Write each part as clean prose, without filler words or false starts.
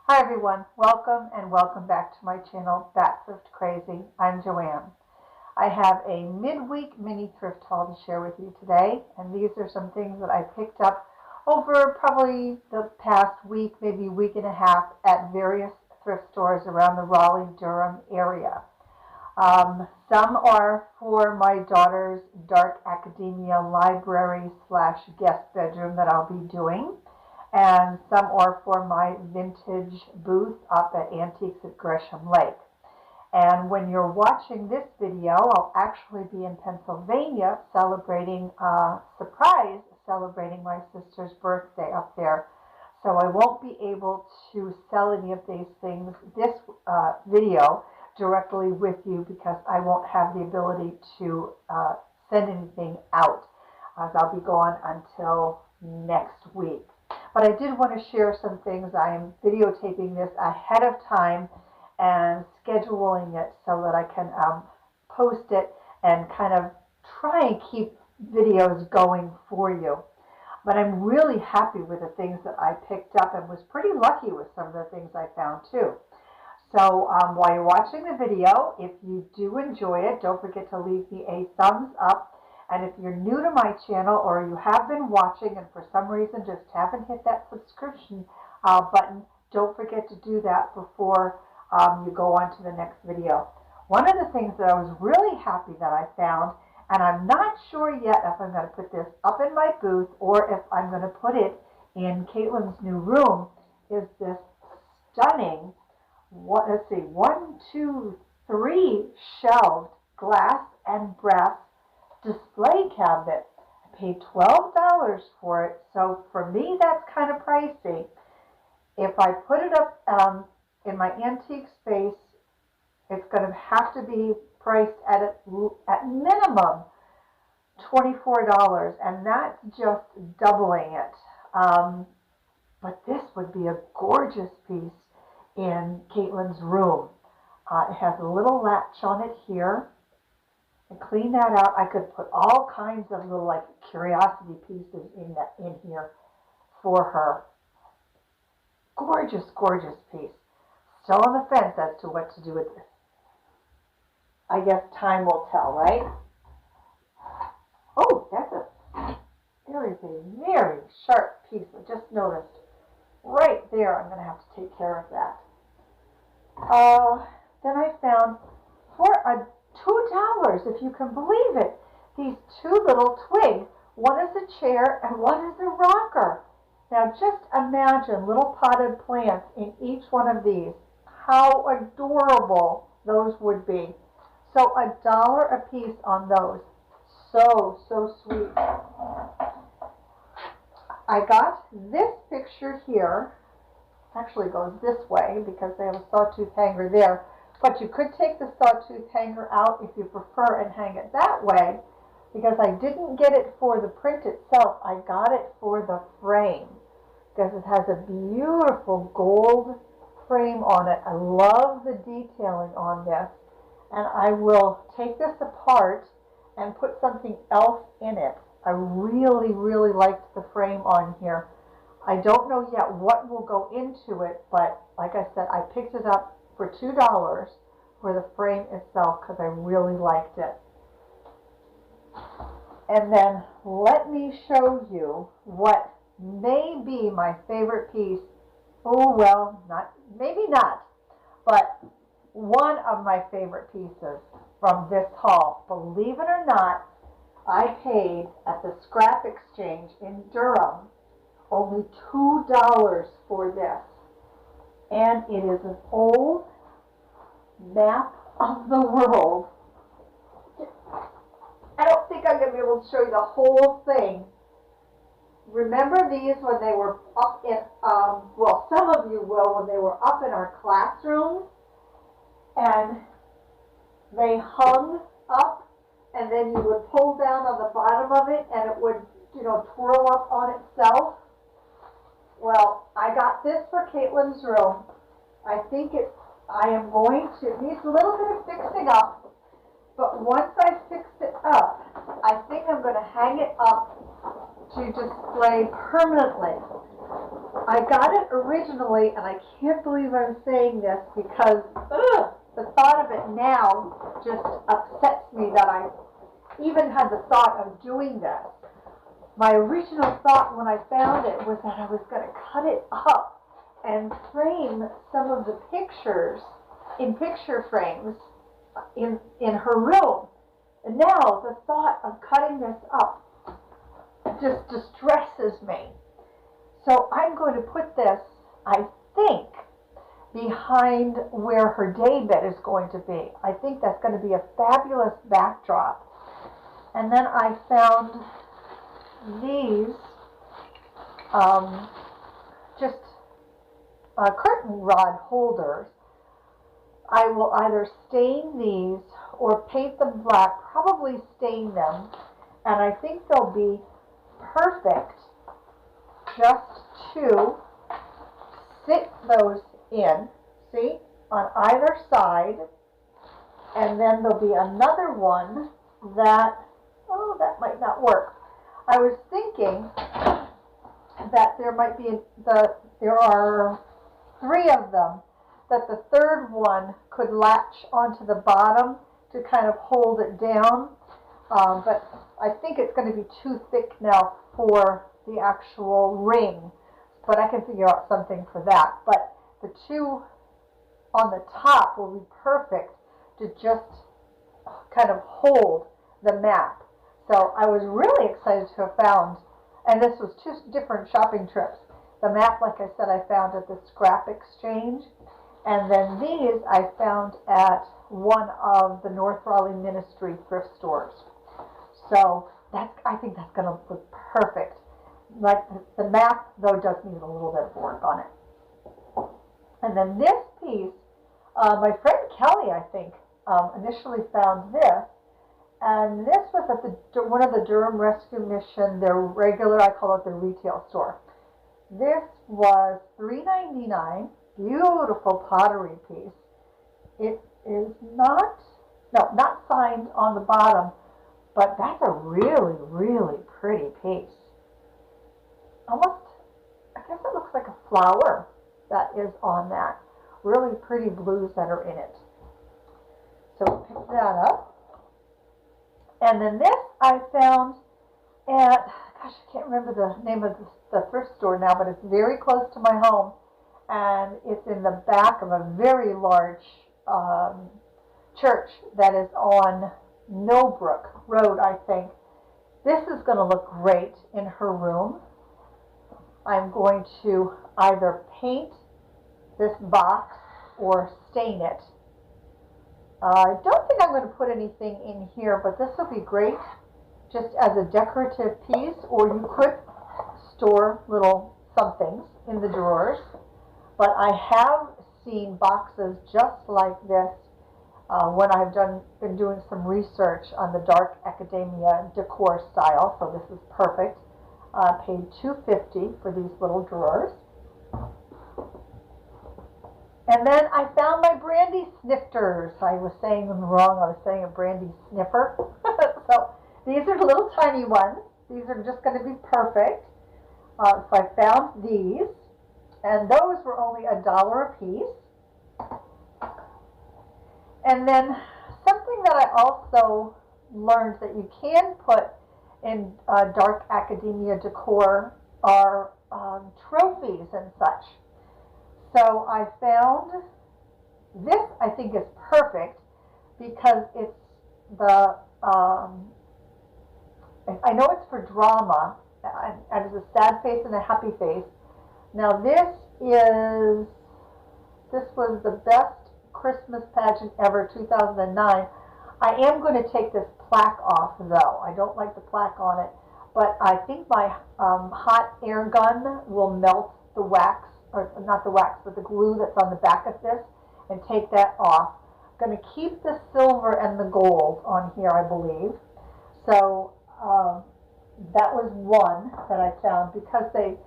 Hi everyone, welcome and welcome back to my channel, Thrift Crazy. I'm Joanne. I have a midweek mini thrift haul to share with you today, and these are some things that I picked up over probably the past week, maybe week and a half at various thrift stores around the Raleigh-Durham area. Some are for my daughter's dark academia library / guest bedroom that I'll be doing. And some are for my vintage booth up at Antiques at Gresham Lake. And when you're watching this video, I'll actually be in Pennsylvania celebrating my sister's birthday up there. So I won't be able to sell any of these things, this video, directly with you because I won't have the ability to send anything out as I'll be gone until next week. But I did want to share some things. I am videotaping this ahead of time and scheduling it so that I can post it and kind of try and keep videos going for you. But I'm really happy with the things that I picked up and was pretty lucky with some of the things I found too. So while you're watching the video, if you do enjoy it, don't forget to leave me a thumbs up. And if you're new to my channel or you have been watching and for some reason just haven't hit that subscription button, don't forget to do that before you go on to the next video. One of the things that I was really happy that I found, and I'm not sure yet if I'm going to put this up in my booth or if I'm going to put it in Caitlin's new room, is this stunning, let's see, 1, 2, 3 shelved glass and brass display cabinet. I paid $12 for it, so for me that's kind of pricey. If I put it up in my antique space, it's going to have to be priced at minimum $24, and that's just doubling it. But this would be a gorgeous piece in Caitlin's room. It has a little latch on it here. And clean that out. I could put all kinds of little like curiosity pieces in here for her. Gorgeous, gorgeous piece. Still on the fence as to what to do with this. I guess time will tell, right? Oh, that's a very, very sharp piece. I just noticed. Right there, I'm going to have to take care of that. Then I found for a $2, if you can believe it, these two little twigs. One is a chair and one is a rocker. Now just imagine little potted plants in each one of these. How adorable those would be. So $1 a piece on those. So, so sweet. I got this picture here. Actually goes this way because they have a sawtooth hanger there. But you could take the sawtooth hanger out if you prefer and hang it that way, because I didn't get it for the print itself. I got it for the frame because it has a beautiful gold frame on it. I love the detailing on this, and I will take this apart and put something else in it. I really, really liked the frame on here. I don't know yet what will go into it, but like I said, I picked it up for $2 for the frame itself because I really liked it. And then let me show you what may be my favorite piece. Oh, well, maybe not, but one of my favorite pieces from this haul. Believe it or not, I paid at the scrap exchange in Durham only $2 for this. And it is an old map of the world. I don't think I'm going to be able to show you the whole thing. Remember these when they were up in, well, some of you will, when they were up in our classrooms and they hung up and then you would pull down on the bottom of it and it would, twirl up on itself? Well, I got this for Caitlin's room. I think I am going to, it needs a little bit of fixing up, but once I fix it up, I think I'm going to hang it up to display permanently. I got it originally, and I can't believe I'm saying this because the thought of it now just upsets me that I even had the thought of doing this. My original thought when I found it was that I was going to cut it up and frame some of the pictures in picture frames in her room. And now the thought of cutting this up just distresses me. So I'm going to put this, I think, behind where her daybed is going to be. I think that's going to be a fabulous backdrop. And then I found these just curtain rod holders. I will either stain these or paint them black, probably stain them, and I think they'll be perfect just to sit those in, see, on either side. And then there'll be another one that, oh, that might not work. I was thinking that there might be, there are 3 of them, that the third one could latch onto the bottom to kind of hold it down. But I think it's going to be too thick now for the actual ring. But I can figure out something for that. But the 2 on the top will be perfect to just kind of hold the map. So I was really excited to have found, and this was 2 different shopping trips. The map, like I said, I found at the Scrap Exchange. And then these I found at one of the North Raleigh Ministry thrift stores. So I think that's going to look perfect. Like the map, though, does need a little bit of work on it. And then this piece, my friend Kelly, I think, initially found this. And this was at one of the Durham Rescue Mission, their regular, I call it the retail store. This was $3.99, beautiful pottery piece. It is not signed on the bottom, but that's a really, really pretty piece. Almost, I guess it looks like a flower that is on that. Really pretty blues that are in it. So pick that up. And then this I found at, gosh, I can't remember the name of the thrift store now, but it's very close to my home. And it's in the back of a very large church that is on Millbrook Road, I think. This is going to look great in her room. I'm going to either paint this box or stain it. I don't think I'm going to put anything in here, but this will be great just as a decorative piece, or you could store little somethings in the drawers. But I have seen boxes just like this when I've been doing some research on the dark academia decor style. So this is perfect. Paid $2.50 for these little drawers. And then I found my brandy snifters. I was saying them wrong. I was saying a brandy sniffer. So these are little tiny ones. These are just going to be perfect. So I found these. And those were only $1 a piece. And then something that I also learned that you can put in dark academia decor are trophies and such. So I found this, I think, is perfect because it's the, I know it's for drama, and it's a sad face and a happy face. Now this was the best Christmas pageant ever, 2009. I am going to take this plaque off though. I don't like the plaque on it, but I think my hot air gun will melt the wax, or not the wax, but the glue that's on the back of this, and take that off. I'm going to keep the silver and the gold on here, I believe. So that was one that I found, because they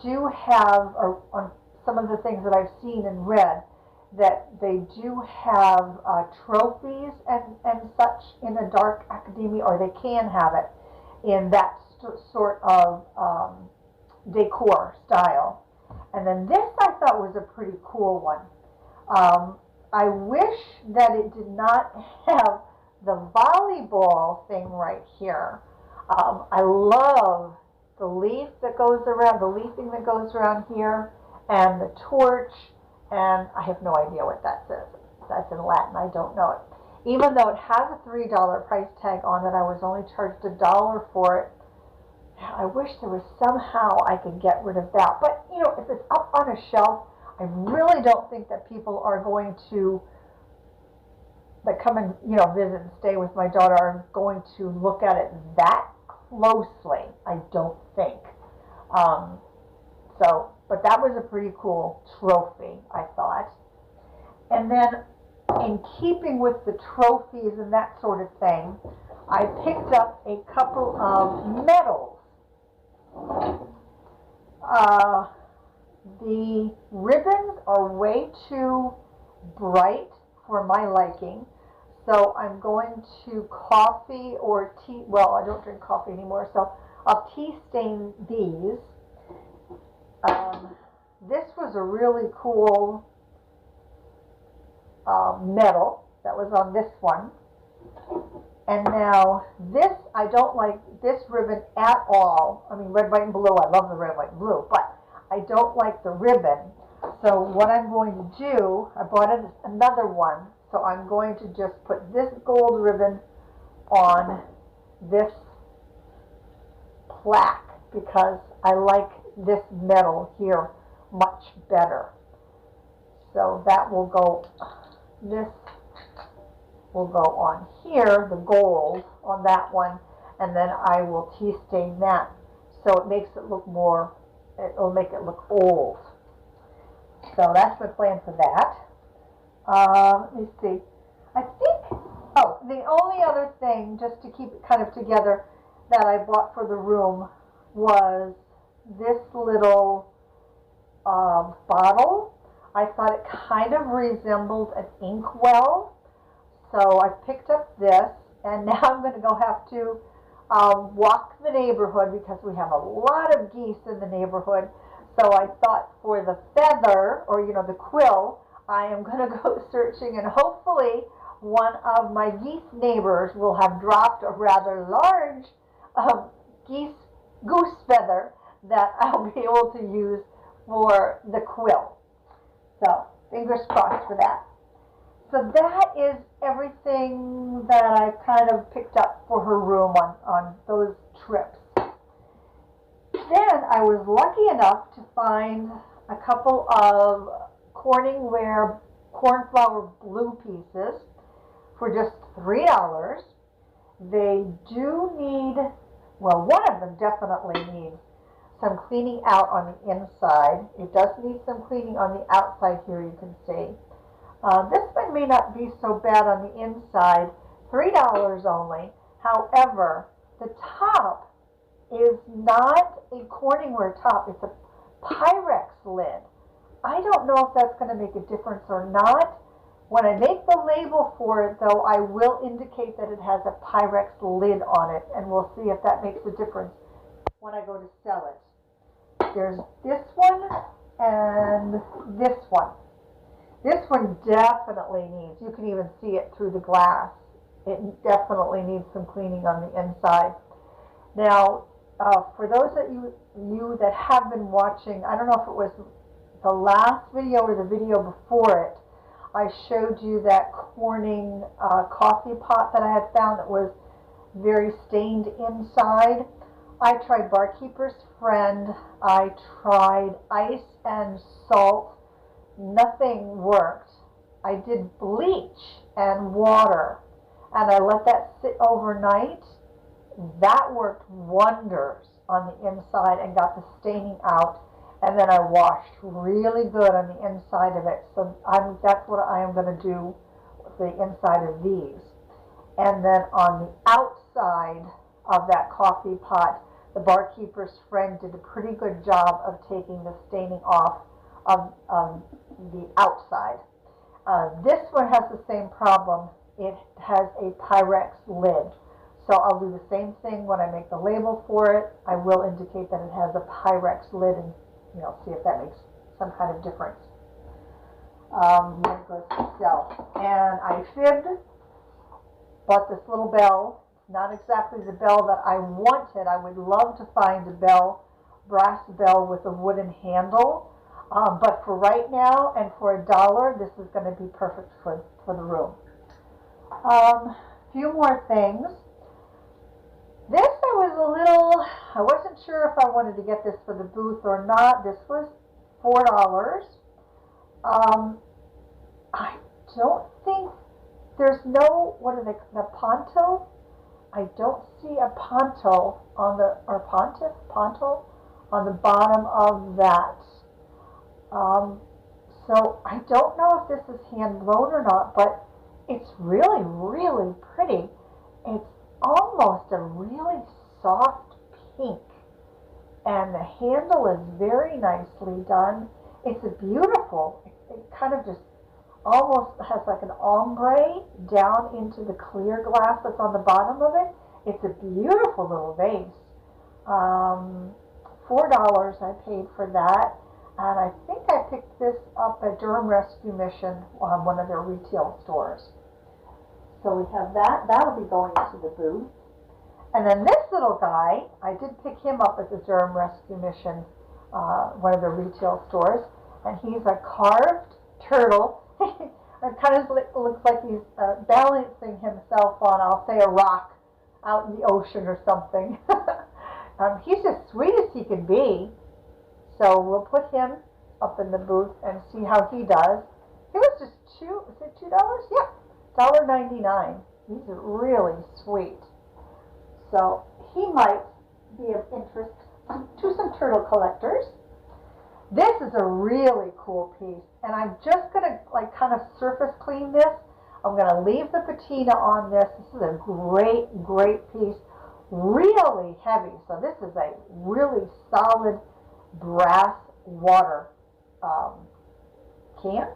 do have, or on some of the things that I've seen and read, that they do have trophies and such in a dark academia, or they can have it in that sort of decor style. And then this I thought was a pretty cool one. I wish that it did not have the volleyball thing right here. I love the leaf that goes around, the leafing that goes around here, and the torch, and I have no idea what that says. That's in Latin, I don't know it. Even though it has a $3 price tag on it, I was only charged $1 for it. I wish there was somehow I could get rid of that. But, you know, if it's up on a shelf, I really don't think that people are going to, that come and, you know, visit and stay with my daughter, are going to look at it that closely. I don't think. But that was a pretty cool trophy, I thought. And then, in keeping with the trophies and that sort of thing, I picked up a couple of medals. The ribbons are way too bright for my liking, so I'm going to coffee or tea, well, I don't drink coffee anymore, so I'll tea stain these. This was a really cool medal that was on this one. And now this, I don't like this ribbon at all. I mean, red, white, and blue. I love the red, white, and blue, but I don't like the ribbon. So what I'm going to do, I bought another one, so I'm going to just put this gold ribbon on this plaque because I like this medal here much better. So that will go, this will go on here, the gold on that one, and then I will tea stain that so it makes it look more, it will make it look old. So that's my plan for that. Let me see. I think, oh, the only other thing, just to keep it kind of together, that I bought for the room was this little bottle. I thought it kind of resembled an inkwell. So I picked up this, and now I'm going to go have to walk the neighborhood because we have a lot of geese in the neighborhood. So I thought for the feather, or you know, the quill, I am going to go searching, and hopefully one of my geese neighbors will have dropped a rather large goose feather that I'll be able to use for the quill. So fingers crossed for that. So that is everything that I've kind of picked up for her room on those trips. Then I was lucky enough to find a couple of Corningware cornflower blue pieces for just $3. They do need, well, one of them definitely needs some cleaning out on the inside. It does need some cleaning on the outside here, you can see. This one may not be so bad on the inside, $3 only. However, the top is not a Corningware top, it's a Pyrex lid. I don't know if that's going to make a difference or not. When I make the label for it, though, I will indicate that it has a Pyrex lid on it, and we'll see if that makes a difference when I go to sell it. There's this one and this one. This one definitely needs, you can even see it through the glass. It definitely needs some cleaning on the inside. Now, for those of you that have been watching, I don't know if it was the last video or the video before it, I showed you that Corning coffee pot that I had found that was very stained inside. I tried Barkeeper's Friend. I tried ice and salt. Nothing worked. I did bleach and water, and I let that sit overnight. That worked wonders on the inside and got the staining out. And then I washed really good on the inside of it. So that's what I am going to do with the inside of these. And then on the outside of that coffee pot, the Barkeeper's Friend did a pretty good job of taking the staining off of the outside. This one has the same problem. It has a Pyrex lid. So I'll do the same thing when I make the label for it. I will indicate that it has a Pyrex lid and, you know, see if that makes some kind of difference. Then it goes to sell. And I fibbed, bought this little bell. It's not exactly the bell that I wanted. I would love to find a bell, brass bell with a wooden handle. But for right now and for $1, this is going to be perfect for the room. Few more things. This I wasn't sure if I wanted to get this for the booth or not. This was $4. I don't think there's no, what are they, the ponto? I don't see a ponto on the, or ponto on the bottom of that. So I don't know if this is hand blown or not, but it's really, really pretty. It's almost a really soft pink, and the handle is very nicely done. It's a beautiful, it kind of just almost has like an ombre down into the clear glass that's on the bottom of it. It's a beautiful little vase. $4 I paid for that, and I think I picked this up at Durham Rescue Mission on one of their retail stores. So we have that. That'll be going to the booth. And then this little guy, I did pick him up at the Durham Rescue Mission, one of the retail stores, and he's a carved turtle. It kind of looks like he's balancing himself on, I'll say, a rock out in the ocean or something. He's as sweet as he can be. So we'll put him up in the booth and see how he does. He was just is it $2? Yeah, $1.99. He's really sweet. So he might be of interest to some turtle collectors. This is a really cool piece, and I'm just going to like kind of surface clean this. I'm going to leave the patina on this. This is a great, great piece. Really heavy. So this is a really solid brass water can.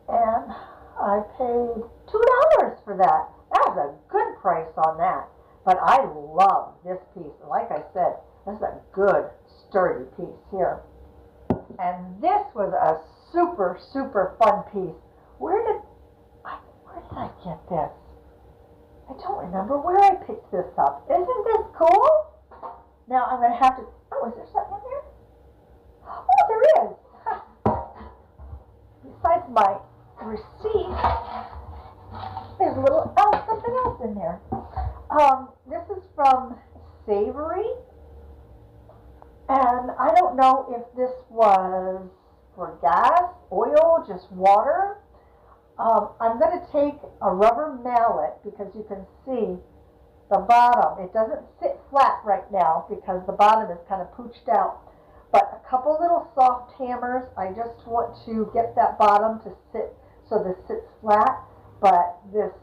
And I paid $2 for that. That's a good price on that. But I love this piece. Like I said, this is a good, sturdy piece here. And this was a super, super fun piece. Where did I get this? I don't remember where I picked this up. Isn't this cool? Now I'm going to have to, oh, is there something in there? Oh, there is. Besides my receipt, there's a little something else in there. This is from Savory, and I don't know if this was for gas, oil, just water. I'm going to take a rubber mallet because you can see the bottom. It doesn't sit flat right now because the bottom is kind of pooched out. But a couple little soft hammers. I just want to get that bottom to sit so this sits flat. But this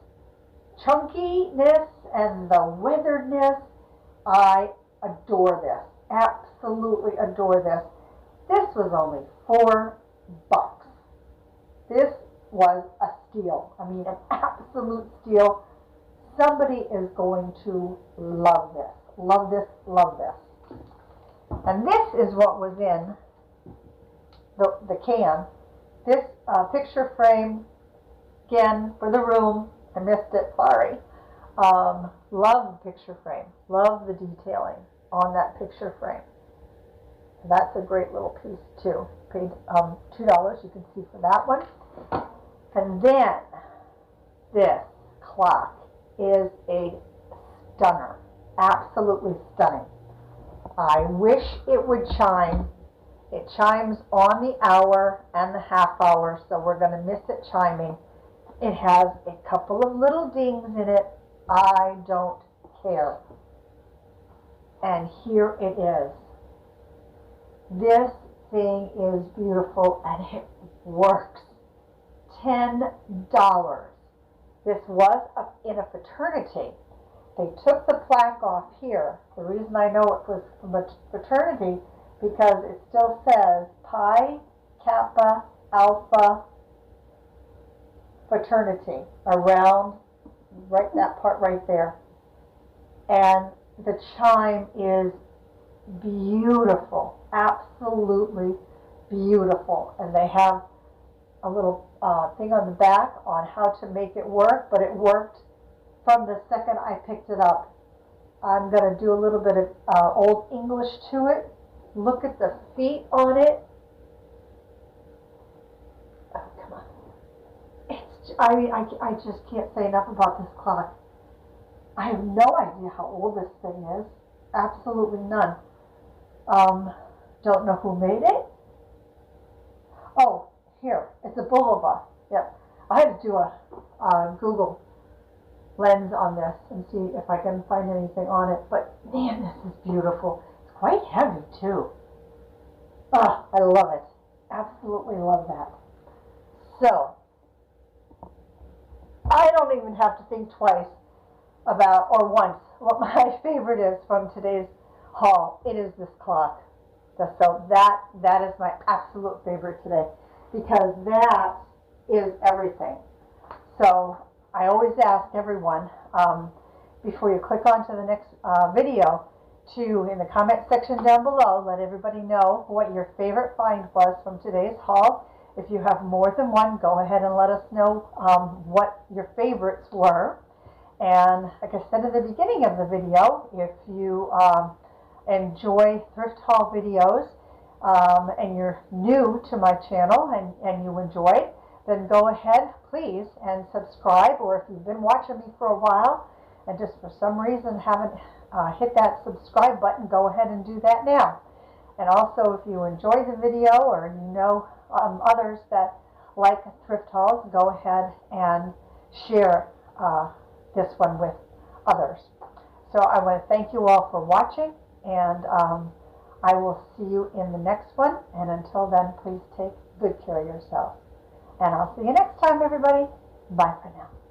chunkiness and the weatheredness, I adore this. Absolutely adore this. This was only $4. This was a steal. I mean, an absolute steal. Somebody is going to love this. Love this, love this. And this is what was in the can. This picture frame, again, for the room. I missed it, sorry. Love the picture frame. Love the detailing on that picture frame. That's a great little piece, too. Paid $2, you can see for that one. And then this clock is a stunner. Absolutely stunning. I wish it would chime. It chimes on the hour and the half hour, so we're going to miss it chiming. It has a couple of little dings in it. I don't care. And here it is. This thing is beautiful and it works. $10. This was in a fraternity. They took the plaque off here. The reason I know it was from a fraternity because it still says Pi Kappa Alpha Fraternity around right that part right there. and the chime is beautiful, absolutely beautiful. And they have a little thing on the back on how to make it work, but it worked from the second I picked it up. I'm going to do a little bit of Old English to it. Look at the feet on it. Oh, come on. I just can't say enough about this clock. I have no idea how old this thing is. Absolutely none. Don't know who made it. Oh, here. It's a Blvd. Yep. I had to do a Google lens on this and see if I can find anything on it. But man, this is beautiful. It's quite heavy too. Ah, I love it. Absolutely love that. So, I don't even have to think twice about, or once, what my favorite is from today's haul. It is this clock. So that is my absolute favorite today, because that is everything. So I always ask everyone, before you click on to the next video, to, in the comment section down below, let everybody know what your favorite find was from today's haul. If you have more than one, go ahead and let us know what your favorites were. And like I said at the beginning of the video, if you enjoy thrift haul videos and you're new to my channel and you enjoy it, then go ahead, please, and subscribe. Or if you've been watching me for a while and just for some reason haven't hit that subscribe button, go ahead and do that now. And also, if you enjoy the video or you know others that like thrift hauls, go ahead and share this one with others. So I want to thank you all for watching, and I will see you in the next one. And until then, please take good care of yourself. And I'll see you next time, everybody. Bye for now.